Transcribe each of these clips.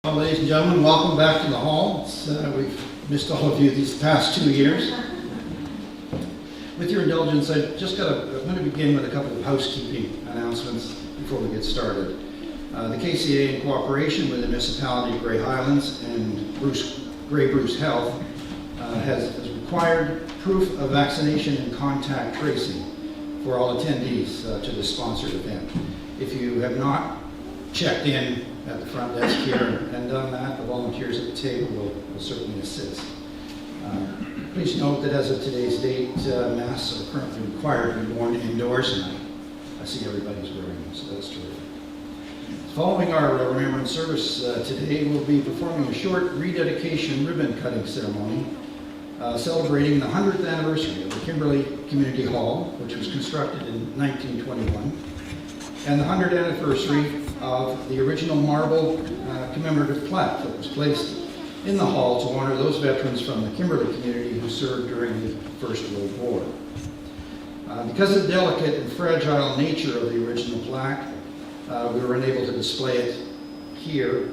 Well, ladies and gentlemen, welcome back to the hall. We've missed all of you these past 2 years. With your indulgence, I'm going to begin with a couple of housekeeping announcements before we get started. The KCA, in cooperation with the Municipality of Grey Highlands and Grey Bruce Health, has required proof of vaccination and contact tracing for all attendees to the sponsored event. If you have not checked in at the front desk here and done that, the volunteers at the table will certainly assist. Please note that as of today's date, masks are currently required to be worn indoors, and I see everybody's wearing them, so that's terrific. Following our Remembrance service today, we'll be performing a short rededication ribbon cutting ceremony celebrating the 100th anniversary of the Kimberley Community Hall, which was constructed in 1921, and the 100th anniversary of the original marble commemorative plaque that was placed in the hall to honor those veterans from the Kimberley community who served during the First World War. Because of the delicate and fragile nature of the original plaque, we were unable to display it here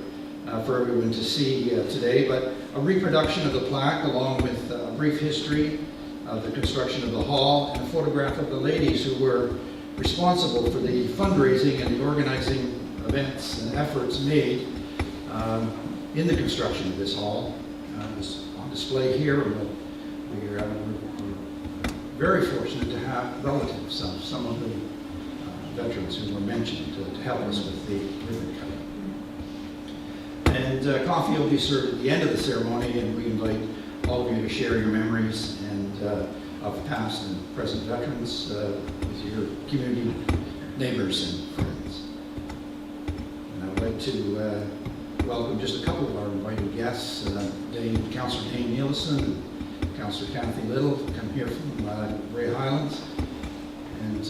for everyone to see today, but a reproduction of the plaque along with a brief history of the construction of the hall and a photograph of the ladies who were responsible for the fundraising and the organizing events and efforts made in the construction of this hall is on display here. We're very fortunate to have relatives of some of the veterans who were mentioned to help us with the ribbon cutting. And coffee will be served at the end of the ceremony, and we invite all of you to share your memories and of past and present veterans with your community neighbors and friends. And I would like to welcome just a couple of our invited guests, Councillor Dane Nielsen and Councillor Kathy Little, come here from Grey Highlands, and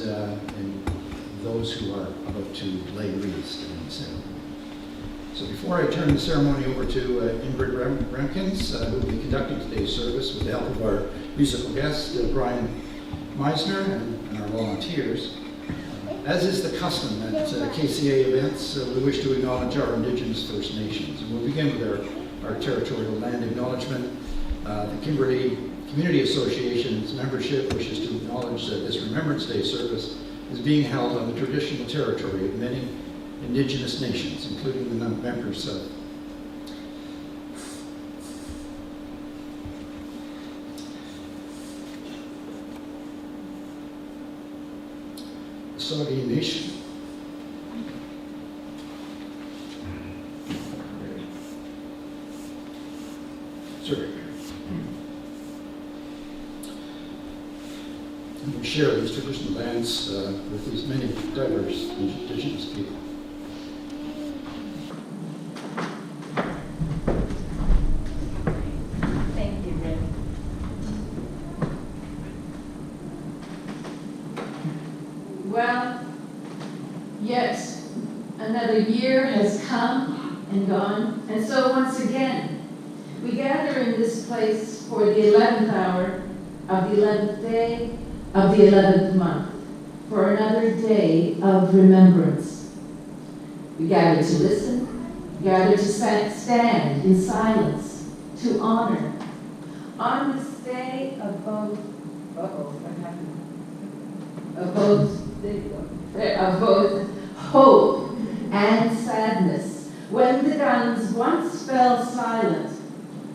those who are about to lay wreaths during the ceremony. So before I turn the ceremony over to Ingrid Remkins, who will be conducting today's service with the help of our musical guest, Brian Meisner, and our volunteers, as is the custom at KCA events, we wish to acknowledge our Indigenous First Nations. And we'll begin with our territorial land acknowledgement. The Kimberley Community Association's membership wishes to acknowledge that this Remembrance Day service is being held on the traditional territory of many Indigenous nations, including the members of the Saugeen Nation, and we share these traditional lands with these many diverse Indigenous people. Well, yes, another year has come and gone, and so once again, we gather in this place for the 11th hour of the 11th day of the 11th month, for another day of remembrance. We gather to listen, gather to stand in silence, to honor. On this day of both, of both hope and sadness, when the guns once fell silent,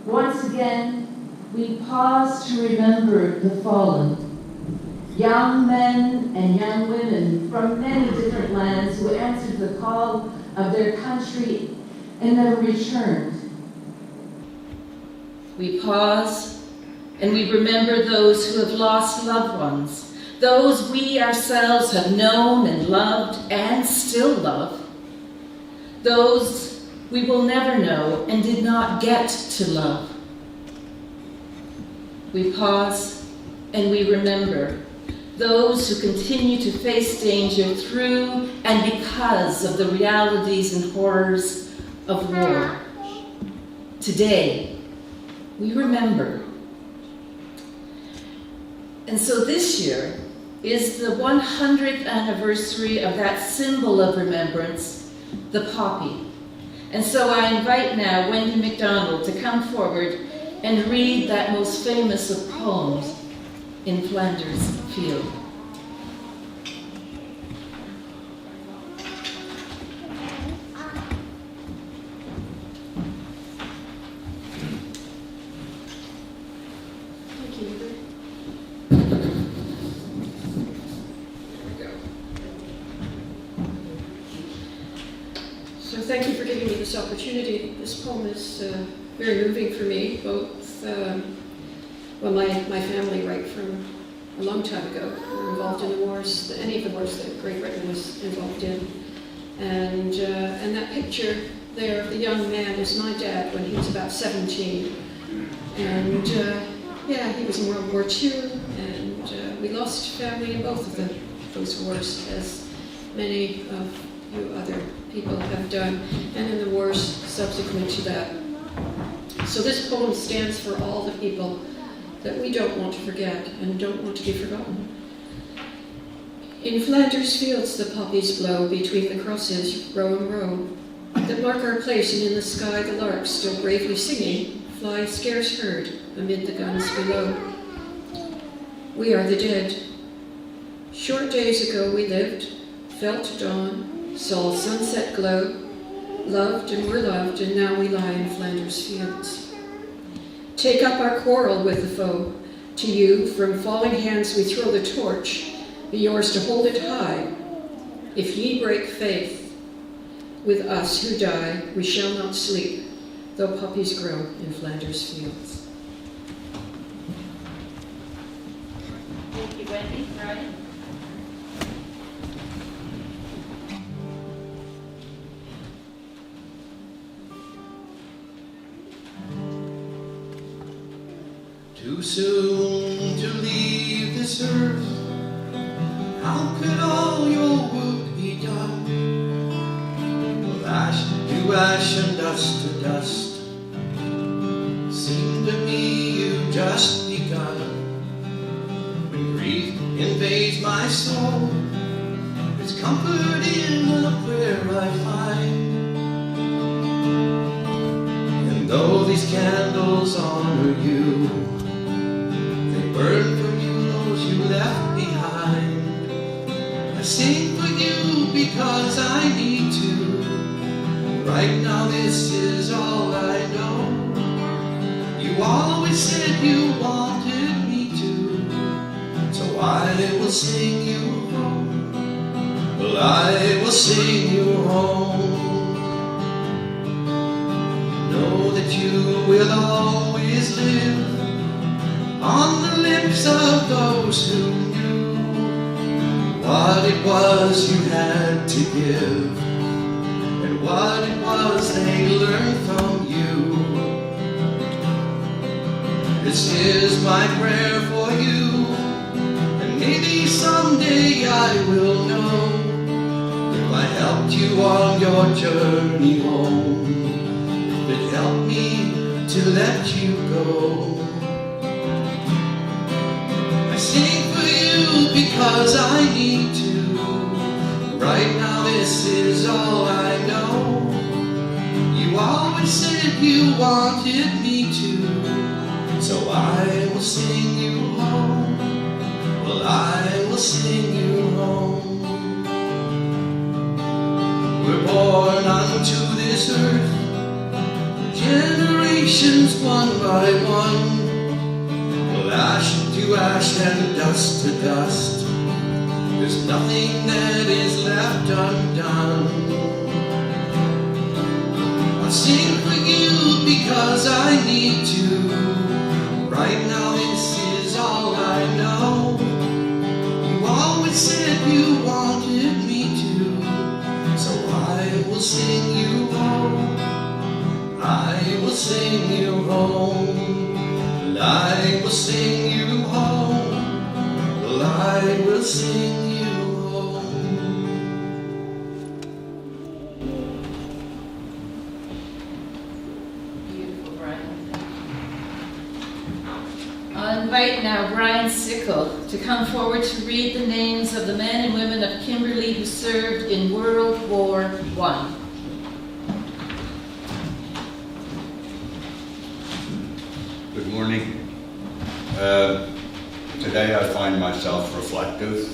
once again we pause to remember the fallen, young men and young women from many different lands who answered the call of their country and never returned. We pause and we remember those who have lost loved ones, those we ourselves have known and loved and still love, those we will never know and did not get to love. We pause and we remember those who continue to face danger through and because of the realities and horrors of war. Today, we remember. And so this year is the 100th anniversary of that symbol of remembrance, the poppy. And so I invite now Wendy MacDonald to come forward and read that most famous of poems, In Flanders Field. So thank you for giving me this opportunity. This poem is very moving for me, both, well, my family, right from a long time ago, were involved in the wars, any of the wars that Great Britain was involved in. And that picture there of the young man is my dad when he was about 17. And yeah, he was in World War II, and we lost family in both of those wars, as many of you other people have done, and in the wars subsequent to that. So this poem stands for all the people that we don't want to forget and don't want to be forgotten. In Flanders fields the poppies blow between the crosses, row and row, that mark our place, and in the sky the larks, still bravely singing, fly scarce heard amid the guns below. We are the dead. Short days ago we lived, felt dawn, saw sunset glow, loved and were loved, and now we lie in Flanders fields. Take up our quarrel with the foe. To you, from falling hands we throw the torch, be yours to hold it high. If ye break faith with us who die, we shall not sleep, though poppies grow in Flanders fields. Thank you, Wendy. Brian? Too soon to leave this earth, how could all your work be done? Well, ash to ash and dust to dust, seemed to me you just begun. When grief invades my soul, there's comfort in the prayer I find. And though these candles honor you, burn for you those you left behind. I sing for you because I need to. Right now this is all I know. You always said you wanted me to, so I will sing you home. Well, I will sing you home. Know that you will always live on the lips of those who knew what it was you had to give, and what it was they learned from you. This is my prayer for you, and maybe someday I will know if I helped you on your journey home, if it helped me to let you go. Sing for you because I need to. Right now this is all I know. You always said you wanted me to, so I will sing you home. Well, I will sing you home. We're born unto this earth, generations one by one. Well, ash to ash and dust to dust, there's nothing that is left undone. I sing for you because I need to. Right now this is all I know. You always said you wanted me to, so I will sing you home. I will sing you home. I will sing you home. Well, I will sing you home. Beautiful, Brian. I'll invite now Brian Sickle to come forward to read the names of the men and women of Kimberley who served in World War I. morning. Today I find myself reflective.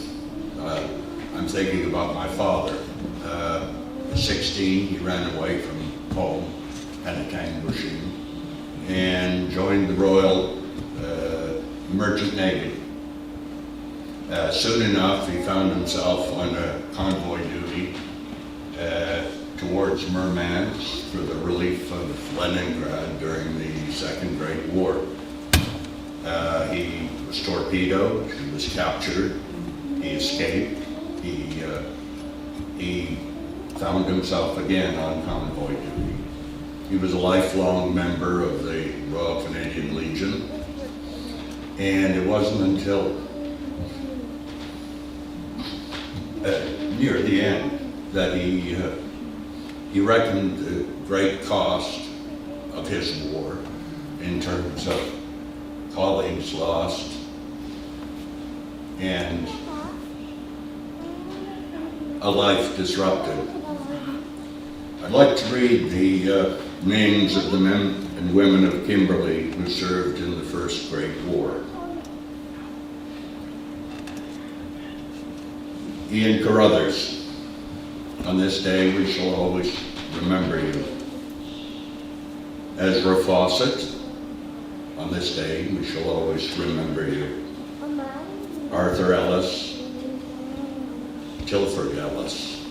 I'm thinking about my father. At 16, he ran away from home, Penetang Machine, and joined the Royal Merchant Navy. Soon enough, he found himself on a convoy duty towards Murmansk for the relief of Leningrad during the Second Great War. He was torpedoed, he was captured, he escaped, he found himself again on convoy duty. He was a lifelong member of the Royal Canadian Legion, and it wasn't until near the end that he reckoned the great cost of his war in terms of colleagues lost and a life disrupted. I'd like to read the names of the men and women of Kimberley who served in the First Great War. Ian Carruthers, on this day we shall always remember you. Ezra Fawcett, on this day we shall always remember you. Arthur Ellis, Tilford Ellis,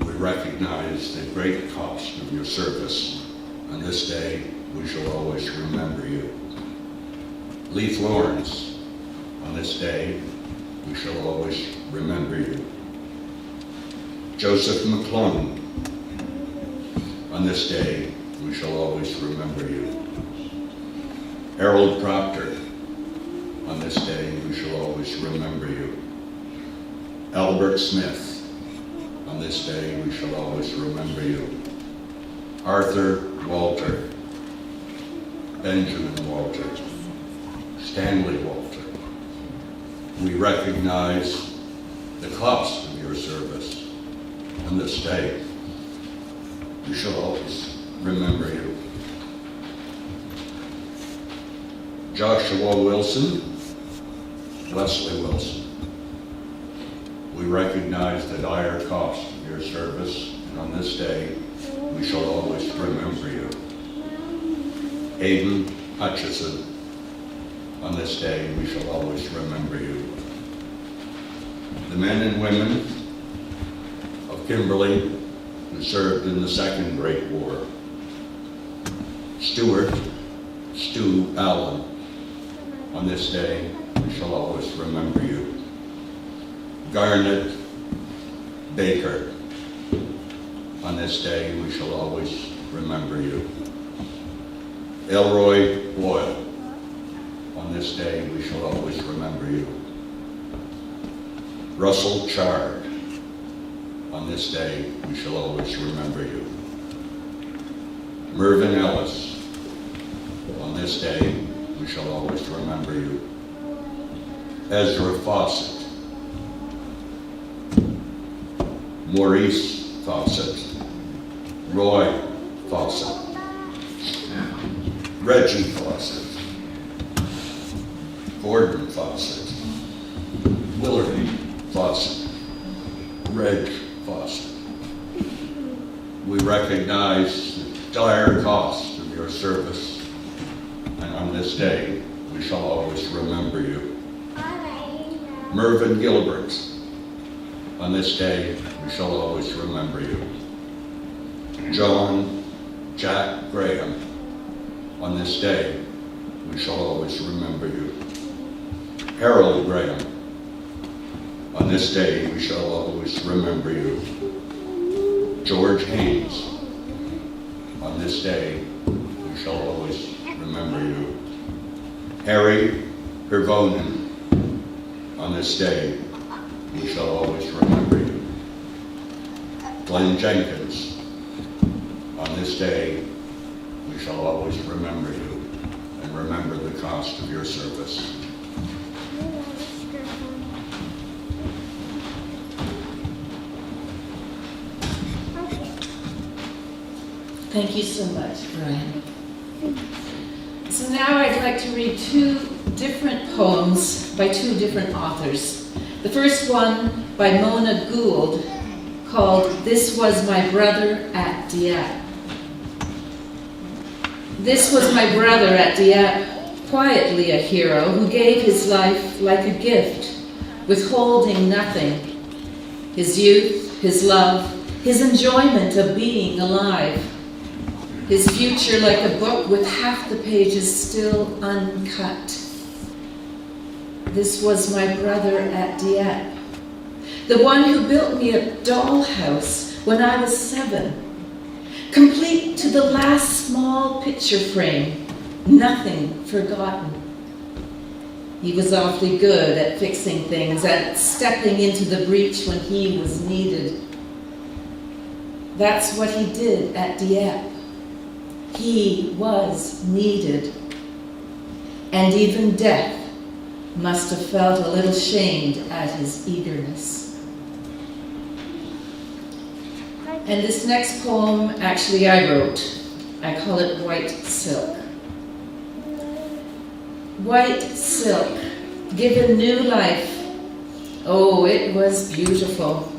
we recognize the great cost of your service. On this day we shall always remember you. Leith Lawrence, on this day we shall always remember you. Joseph McClung, on this day we shall always remember you. Harold Proctor, on this day we shall always remember you. Albert Smith, on this day we shall always remember you. Arthur Walter, Benjamin Walter, Stanley Walter. We recognize the cost of your service. On this day, we shall always remember you. Joshua Wilson, Wesley Wilson. We recognize the dire cost of your service, and on this day, we shall always remember you. Hayden Hutchison, on this day, we shall always remember you. The men and women of Kimberley who served in the Second Great War. Stuart Stu Allen, on this day, we shall always remember you. Garnet Baker, on this day, we shall always remember you. Elroy Boyle, on this day, we shall always remember you. Russell Chard, on this day, we shall always remember you. Mervyn Ellis, on this day, we shall always remember you. Ezra Fawcett, Maurice Fawcett, Roy Fawcett, Reggie Fawcett, Gordon Fawcett, Willard Fawcett, Reg Fawcett. We recognize the dire cost of your service, and on this day, we shall always remember you. Mervyn Gilbert, on this day, we shall always remember you. John Jack Graham, on this day, we shall always remember you. Harold Graham, on this day, we shall always remember you. George Haynes, on this day, we shall always remember you. Harry Hervonen, on this day, we shall always remember you. Glenn Jenkins, on this day, we shall always remember you and remember the cost of your service. Thank you so much, Brian. So So now I'd like to read two different poems by two different authors. The first one by Mona Gould, called This Was My Brother at Dieppe. This was my brother at Dieppe, quietly a hero who gave his life like a gift, withholding nothing. His youth, his love, his enjoyment of being alive. His future like a book with half the pages still uncut. This was my brother at Dieppe, the one who built me a dollhouse when I was 7, complete to the last small picture frame, nothing forgotten. He was awfully good at fixing things, at stepping into the breach when he was needed. That's what he did at Dieppe. He was needed. And even death must have felt a little shamed at his eagerness. And this next poem, actually I wrote. I call it White Silk. White silk, given new life. Oh, it was beautiful.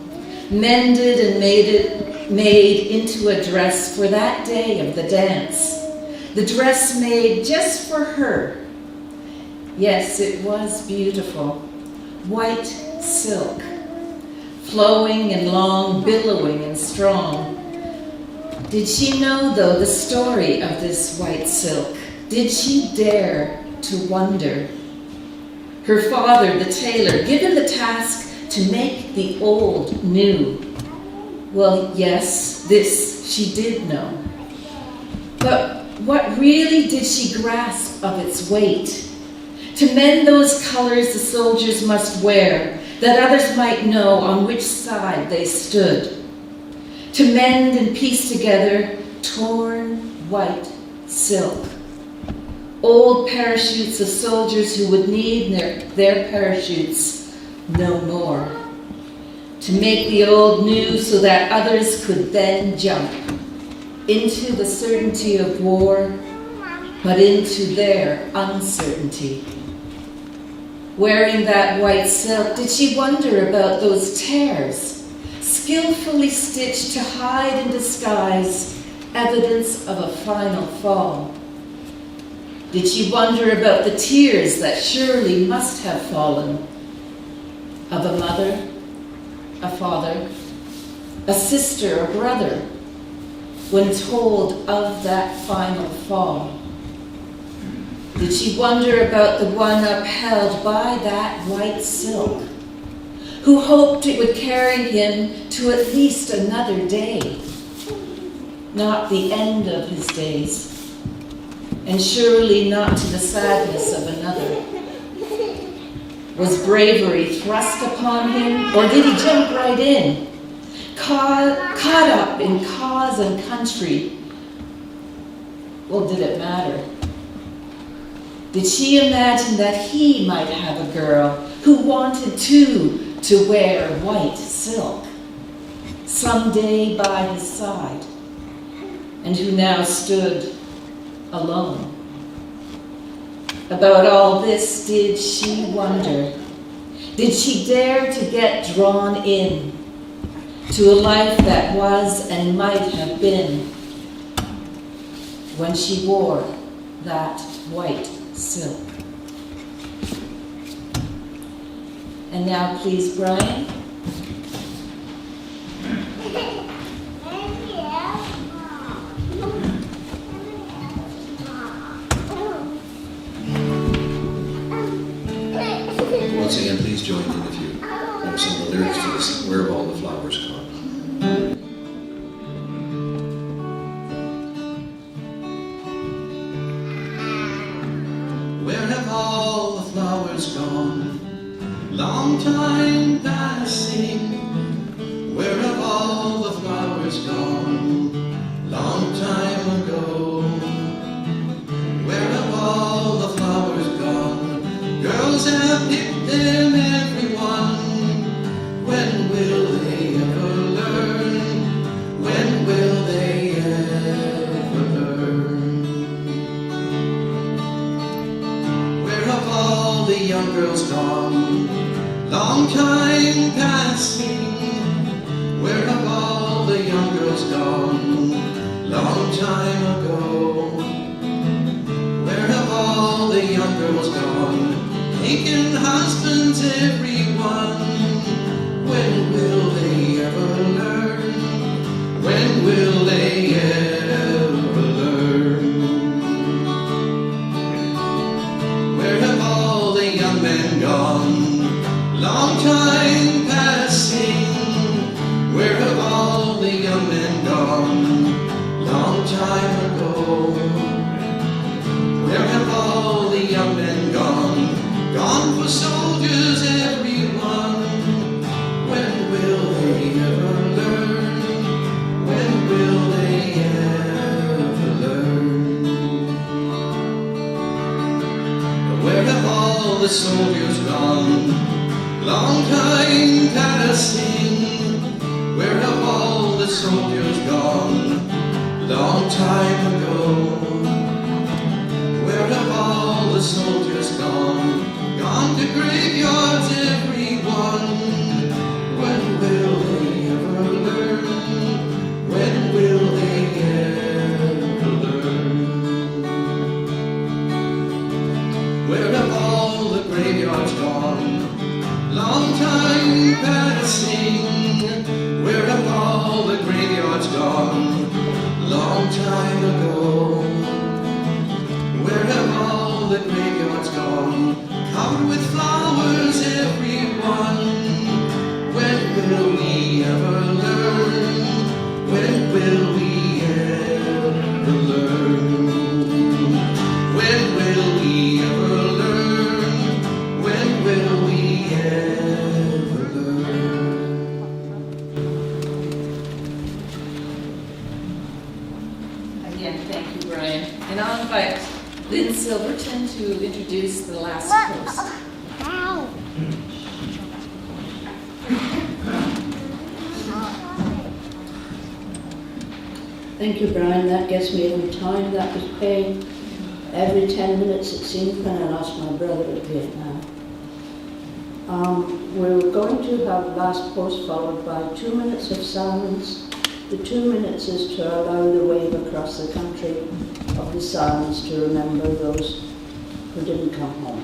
Mended and made into a dress for that day of the dance. The dress made just for her. Yes, it was beautiful. White silk, flowing and long, billowing and strong. Did she know, though, the story of this white silk? Did she dare to wonder? Her father, the tailor, given the task to make the old new. Well, yes, this she did know. But what really did she grasp of its weight? To mend those colors the soldiers must wear, that others might know on which side they stood. To mend and piece together torn white silk. Old parachutes of soldiers who would need their parachutes no more. To make the old new so that others could then jump into the certainty of war, but into their uncertainty. Wearing that white silk, did she wonder about those tears, skillfully stitched to hide and disguise evidence of a final fall? Did she wonder about the tears that surely must have fallen of a mother, a father, a sister, a brother, when told of that final fall? Did she wonder about the one upheld by that white silk, who hoped it would carry him to at least another day, not the end of his days, and surely not to the sadness of another? Was bravery thrust upon him, or did he jump right in, caught up in cause and country? Well, did it matter? Did she imagine that he might have a girl who wanted too to wear white silk, someday by his side, and who now stood alone? About all this did she wonder? Did she dare to get drawn in to a life that was and might have been when she wore that white silk? And now please, Brian. Once again, please join in if you know some of the lyrics to this, Where Have All the Flowers Gone? Where have all the flowers gone? Long time passing. Where have all the flowers gone? Long time ago. Where have all the flowers gone? Girls have picked them, everyone. When will they ever learn? When will they ever learn? young girls gone, long time passing. Where have all the young girls gone, long time ago? Where have all the young girls gone, taking husbands everyone? When will they ever learn? When will they ever learn? Where have all the young men gone, long time passing? Where have all the young men gone, long time ago? Where have all the young men gone, gone for soldiers everyone? When will they ever learn? When will they ever learn? Where have all the soldiers gone, long time passing? Where have all the soldiers gone, long time ago? Where have all the soldiers gone, gone to graveyards everyone? When will they ever learn? When will they ever learn? Where have all the graveyards gone, long time passing? Where have all the graveyards gone, long time ago? Where have all the graveyards gone, covered with flowers everyone? When will we ever learn? When will we ever learn? When will we ever learn? When will we ever learn? Again, thank you, Brian. And I'll invite Lynn Silverton to introduce the last post. Thank you, Brian. That gets me every time. That was pain. Every 10 minutes it seemed when I lost my brother at Vietnam. We're going to have last post followed by 2 minutes of silence. The 2 minutes is to allow the wave across the country of the silence to remember those who didn't come home.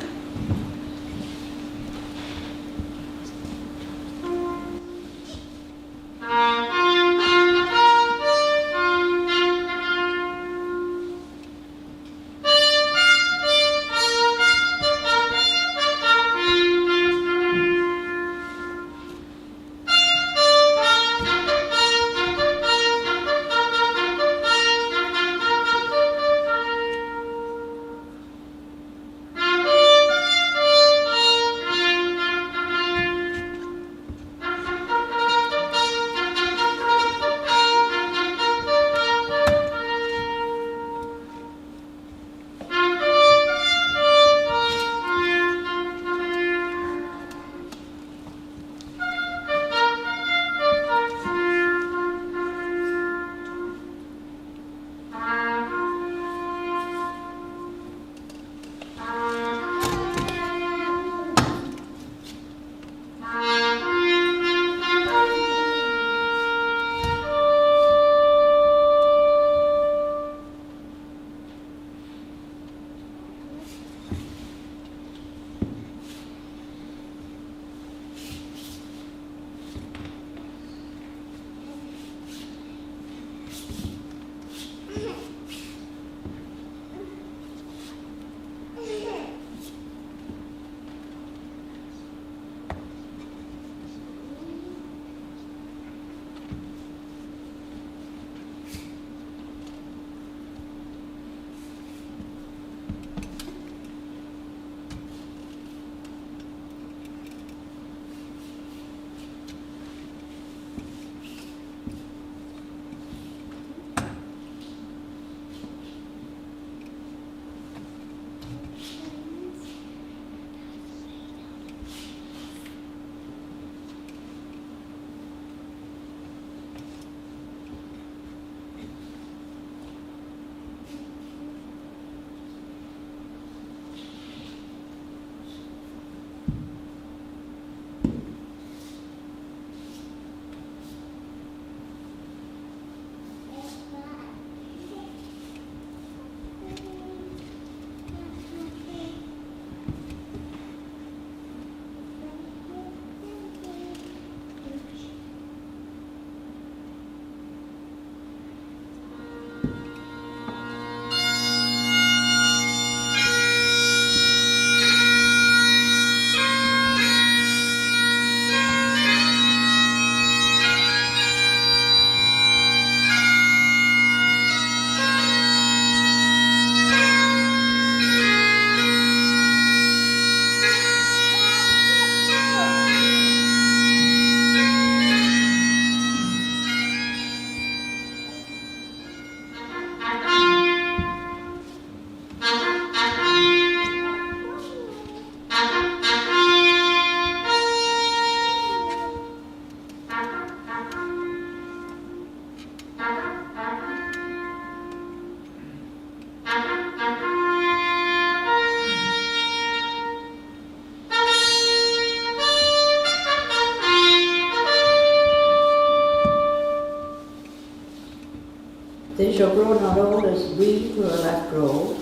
They shall grow not old as we who are left grow old.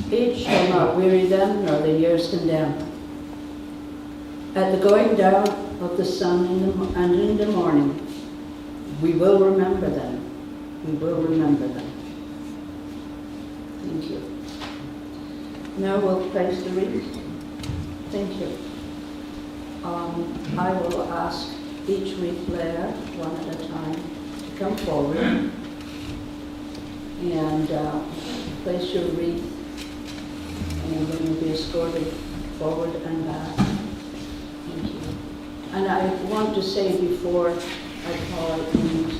Age shall not weary them, nor the years condemn. At the going down of the sun and in the morning, we will remember them. We will remember them. Thank you. Now we'll place the wreath. Thank you. I will ask each wreath layer, one at a time, to come forward and place your wreath, and then you'll be escorted forward and back. Thank you. And I want to say before I call it names,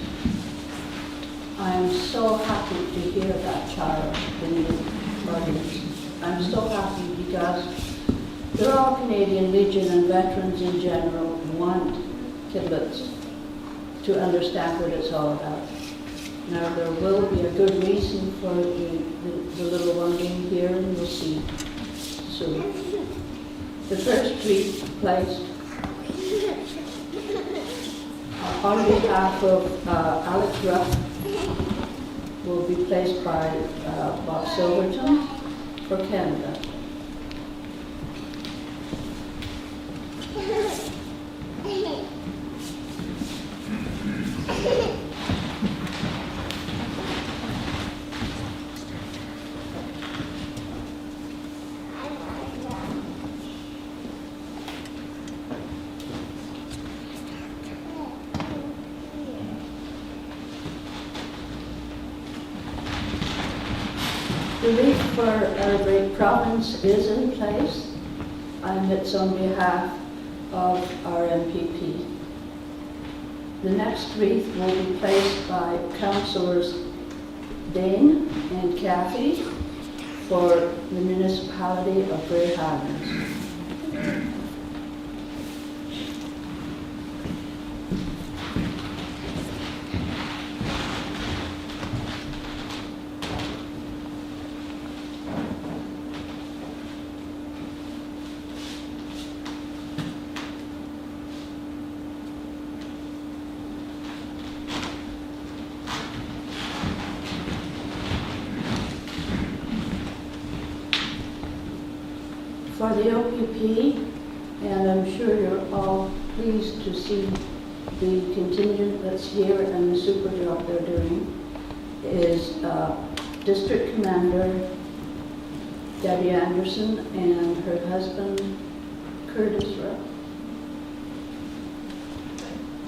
I am so happy to hear that child in the audience. I'm so happy because the Royal Canadian Legion and veterans in general want kidlets to understand what it's all about. Now there will be a good reason for the little one being here, and we'll see soon. The first wreath placed on behalf of Alex Ruff will be placed by Bob Silverton for Canada. The wreath for our great province is in place, and it's on behalf of our MPP. The next wreath will be placed by Councillors Dane and Cathy for the Municipality of Grey Highlands. For the OPP, and I'm sure you're all pleased to see the contingent that's here and the super job they're doing, is District Commander Debbie Anderson and her husband Curtis Ruff.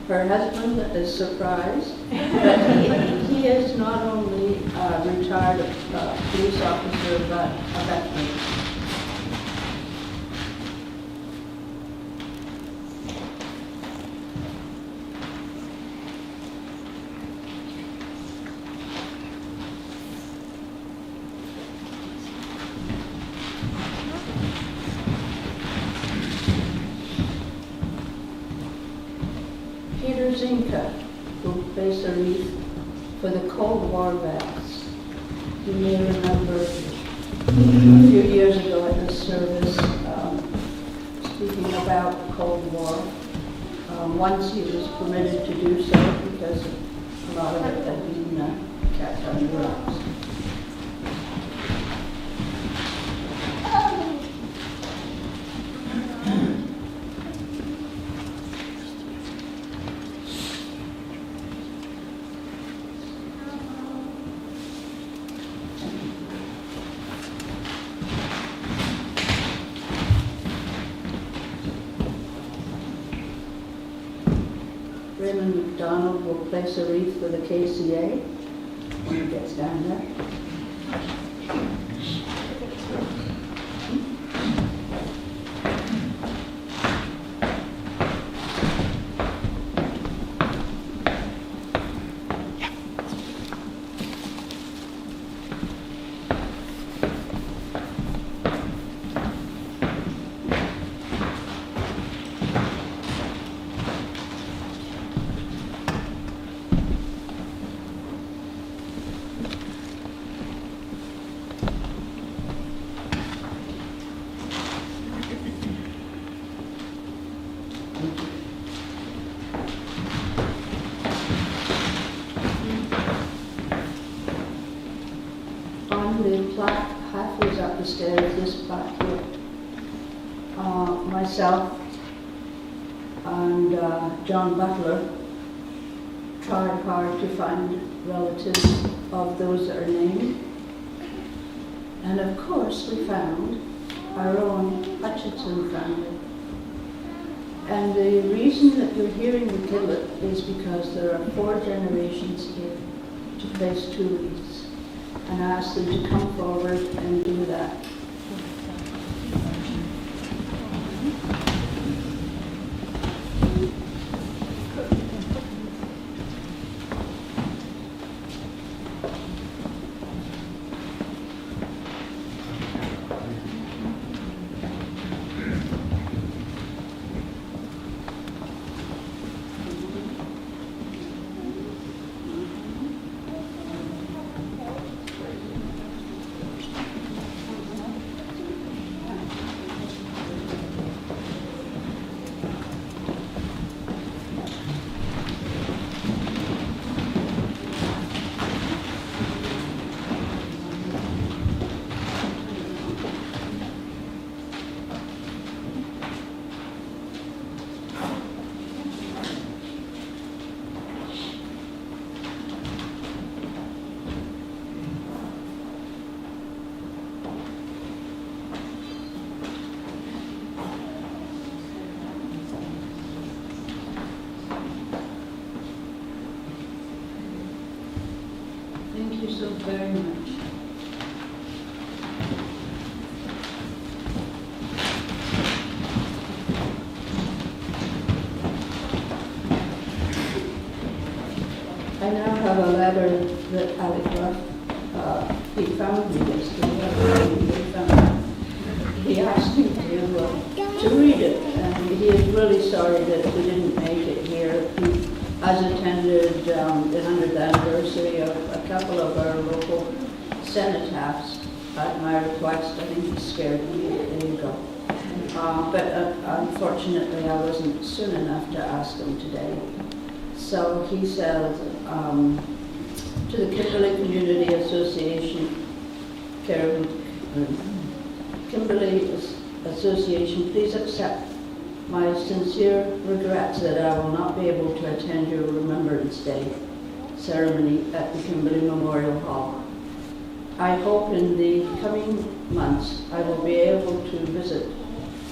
Her husband is surprised, but he is not only a retired police officer, but a veteran. Zinka will place a wreath for the Cold War vets. You may remember a few years ago at this service, speaking about the Cold War. Once he was permitted to do so because a lot of it had been kept under wraps. Donald will place a wreath for the KCA when he gets down there. mainstay of this back here. Myself and John Butler tried hard to find relatives of those that are named. And of course we found our own Hutchinson family. And the reason that you're hearing the killet is because there are 4 generations here to place 2 wreaths. And I ask them to come forward and do that. Thank you so very much. I now have a letter that Alec Ruff, he found me yesterday. He asked me to read it, and he is really sorry that we didn't make it here. He has attended the 100th anniversary of a couple of our local cenotaphs at my request. I think he scared me to go. But unfortunately, I wasn't soon enough to ask him today. So he said to the Kimberley Community Association, Kimberley Association, please accept my sincere regrets that I will not be able to attend your Remembrance Day ceremony at the Kimberley Memorial Hall. I hope in the coming months I will be able to visit,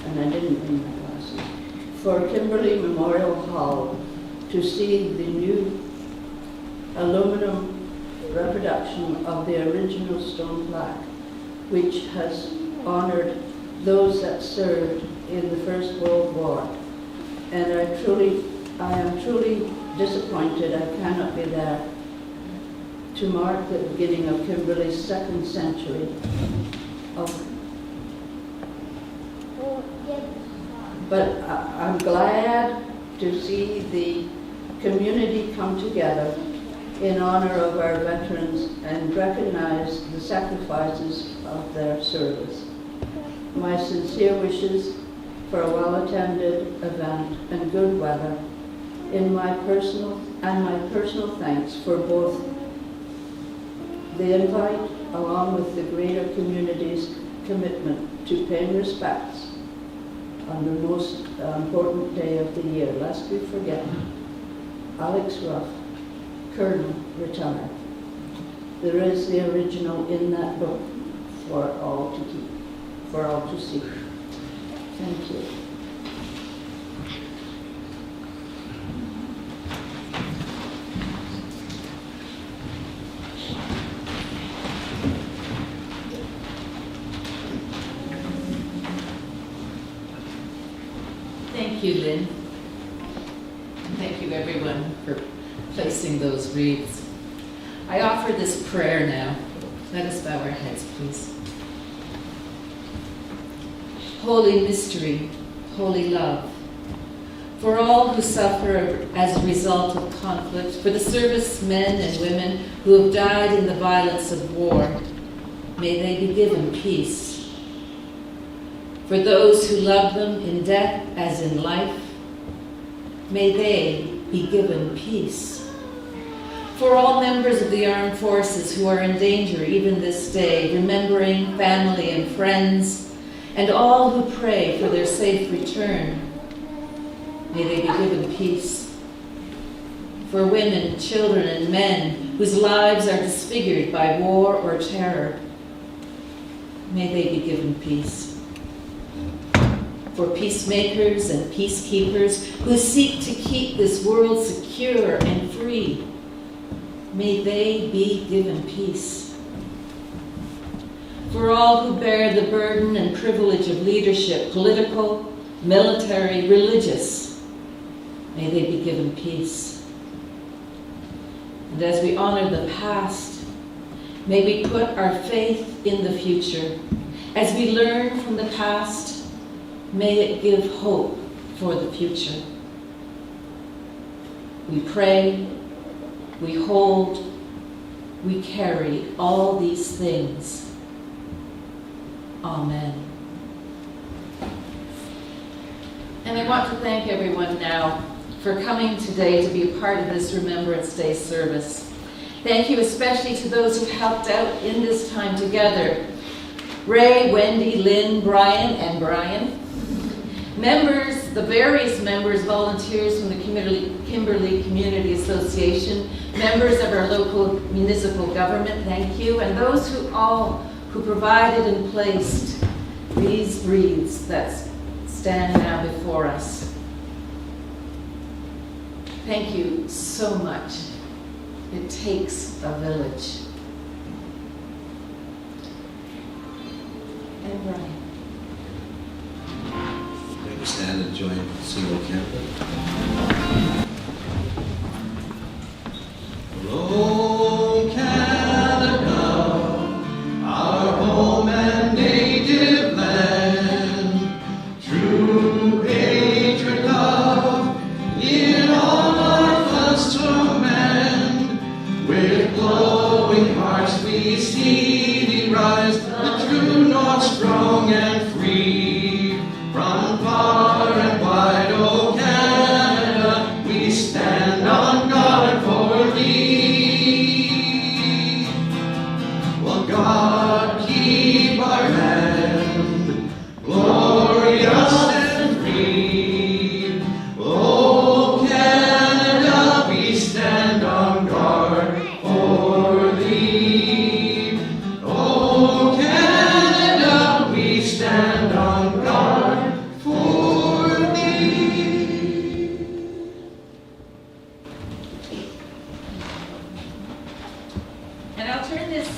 and I didn't bring my glasses, for Kimberley Memorial Hall to see the new aluminum reproduction of the original stone plaque, which has honored those that served in the First World War. And I am truly disappointed I cannot be there to mark the beginning of Kimberley's 2nd century but I'm glad to see the community come together in honor of our veterans and recognize the sacrifices of their service. My sincere wishes for a well-attended event and good weather, my personal thanks for both the invite along with the greater community's commitment to paying respects on the most important day of the year. Lest we forget, Alex Ruff, Colonel, retired. There is the original in that book for all to keep, for all to see. Thank you. Thank you, Lynn. And thank you, everyone, for placing those wreaths. I offer this prayer now. Let us bow our heads, please. Holy mystery, holy love, for all who suffer as a result of conflict, for the servicemen and women who have died in the violence of war, may they be given peace. For those who love them in death as in life, may they be given peace. For all members of the armed forces who are in danger even this day, remembering family and friends, and all who pray for their safe return, may they be given peace. For women, children, and men whose lives are disfigured by war or terror, may they be given peace. For peacemakers and peacekeepers who seek to keep this world secure and free, may they be given peace. For all who bear the burden and privilege of leadership, political, military, religious, may they be given peace. And as we honor the past, may we put our faith in the future. As we learn from the past, may it give hope for the future. We pray, we hold, we carry all these things. Amen. And I want to thank everyone now for coming today to be a part of this Remembrance Day service. Thank you especially to those who helped out in this time together. Ray, Wendy, Lynn, Brian, and Brian. Members, the various members, volunteers from the Kimberley Community Association, members of our local municipal government, thank you, and those who provided and placed these wreaths that stand now before us. Thank you so much. It takes a village. And Brian. Maybe stand and join Single Campbell. Hello, Canada, our home and native land. True patriot love in all our thoughts command. With glowing hearts we see thee rise, the true north strong and free. From far and wide, O Canada, we stand on guard for thee. Will God keep our land glorious and free? O Canada, we stand on guard for thee. O Canada, we stand on guard for thee. And I'll turn this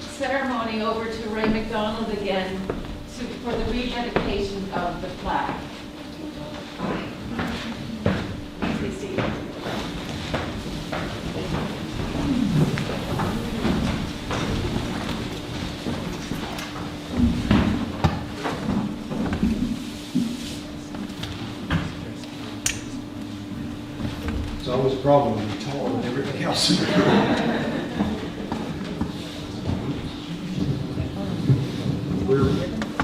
ceremony over to Ray McDonald again for the rededication of the plaque. Please see. It's always a problem when you're taller than everybody else in the room.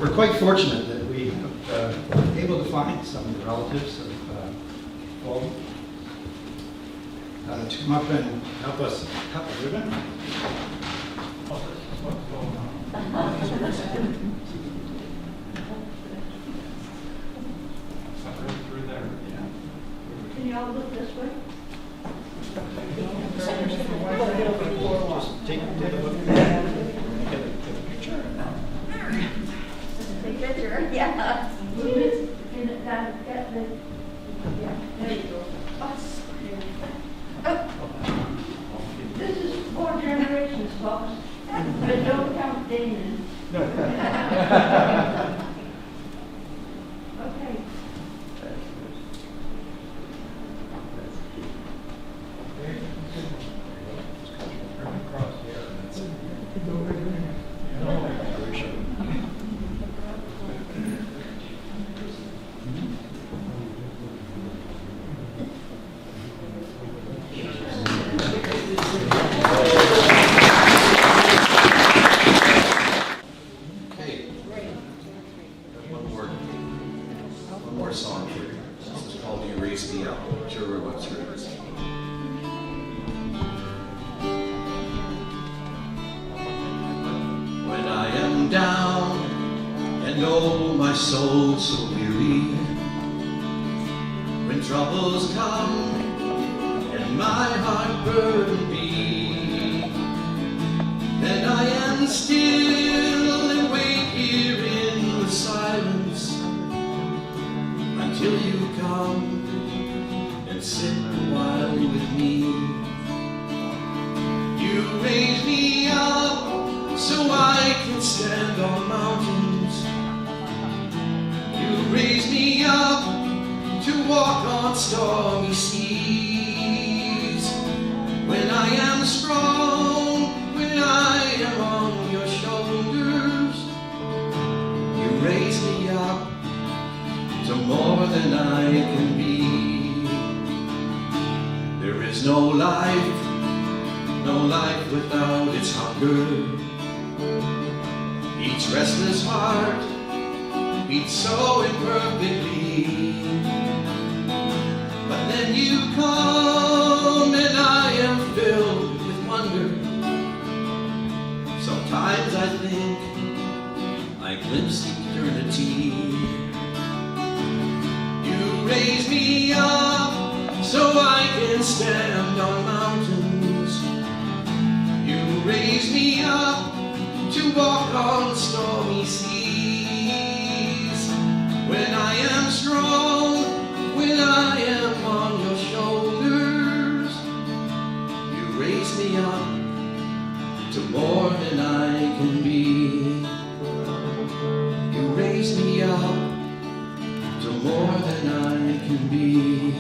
We're quite fortunate that we were able to find some of the relatives of Paul to come up and help us cut the ribbon. Can you all look this way? Just take a look. Get a picture. Take a picture, yeah. Move it, get it down, get the, yeah, there you go. Oh. This is 4 generations, folks, but don't count Dana. Okay. Okay. One more song here. This is called You Raise Me Up. I'm sure everyone's heard this. down, and oh, my soul so weary. When troubles come and my heart burden be, then I am still and wait here in the silence until you come and sit a while with me. You raise me up so I can stand on mountains. You raise me up to walk on stormy seas. When I am strong, when I am on your shoulders, you raise me up to more than I can be. There is no life without its hunger. Each restless heart beats so imperfectly. But then you come and I am filled with wonder. Sometimes I think I glimpse eternity. You raise me up so I can stand on mountains. You raise me up to walk on stormy seas. When I am strong, when I am on your shoulders, you raise me up to more than I can be. You raise me up to more than I can be.